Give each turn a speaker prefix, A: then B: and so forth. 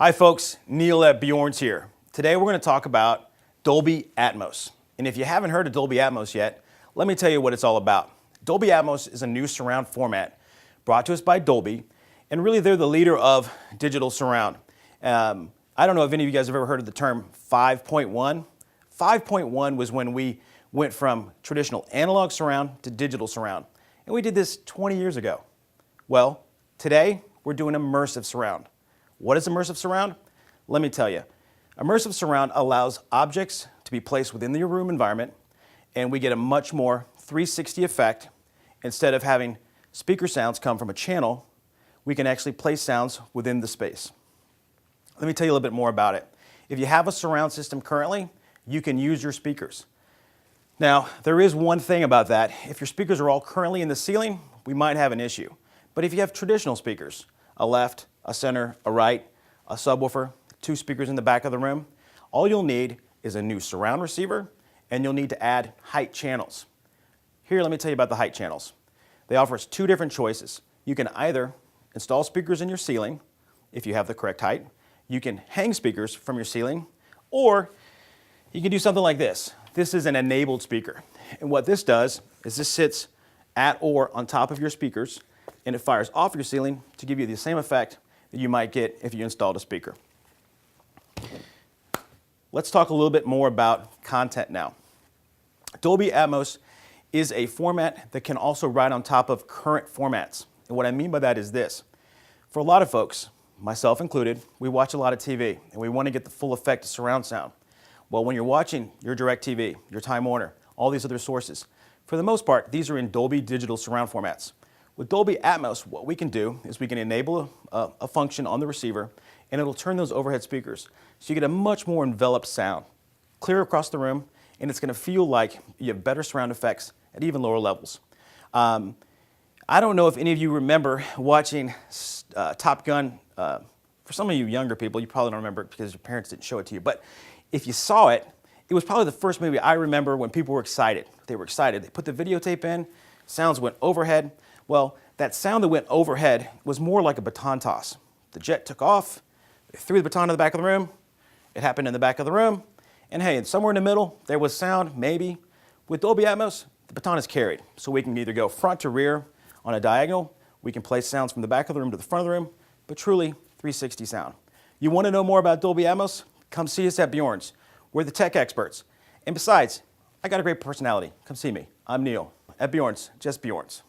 A: Hi folks, Neil at Bjorn's here. Today we're going to talk about Dolby Atmos. And if you haven't heard of Dolby Atmos yet, let me tell you what it's all about. Dolby Atmos is a new surround format brought to us by Dolby, and really they're the leader of digital surround. I don't know if any of you guys have ever heard of the term 5.1. 5.1 was when we went from traditional analog surround to digital surround. And we did this 20 years ago. Well, today we're doing immersive surround. What is immersive surround? Let me tell you. Immersive surround allows objects to be placed within your room environment, and we get a much more 360 effect. Instead of having speaker sounds come from a channel, we can actually place sounds within the space. Let me tell you a little bit more about it. If you have a surround system currently, you can use your speakers. Now, there is one thing about that. If your speakers are all currently in the ceiling, we might have an issue. But if you have traditional speakers, a left, a center, a right, a subwoofer, two speakers in the back of the room, all you'll need is a new surround receiver, and you'll need to add height channels. Here, let me tell you about the height channels. They offer us two different choices. You can either install speakers in your ceiling, if you have the correct height. You can hang speakers from your ceiling, or you can do something like this. This is an enabled speaker. And what this does is this sits at or on top of your speakers, and it fires off your ceiling to give you the same effect that you might get if you installed a speaker. Let's talk a little bit more about content now. Dolby Atmos is a format that can also ride on top of current formats. And what I mean by that is this. For a lot of folks, myself included, we watch a lot of TV and we want to get the full effect of surround sound. Well, when you're watching your DirecTV, your Time Warner, all these other sources, for the most part, these are in Dolby digital surround formats. With Dolby Atmos, what we can do is we can enable a function on the receiver, and it'll turn those overhead speakers. So you get a much more enveloped sound, clear across the room, and it's going to feel like you have better surround effects at even lower levels. I don't know if any of you remember watching Top Gun. For some of you younger people, you probably don't remember it because your parents didn't show it to you. But if you saw it, it was probably the first movie I remember when people were excited. They were excited. They put the videotape in, sounds went overhead. Well, that sound that went overhead was more like a baton toss. The jet took off, they threw the baton to the back of the room, it happened in the back of the room, and hey, somewhere in the middle, there was sound, maybe. With Dolby Atmos, the baton is carried, so we can either go front to rear on a diagonal, we can place sounds from the back of the room to the front of the room, but truly 360 sound. You want to know more about Dolby Atmos? Come see us at Bjorn's. We're the tech experts. And besides, I got a great personality. Come see me. I'm Neil at Bjorn's, just Bjorn's.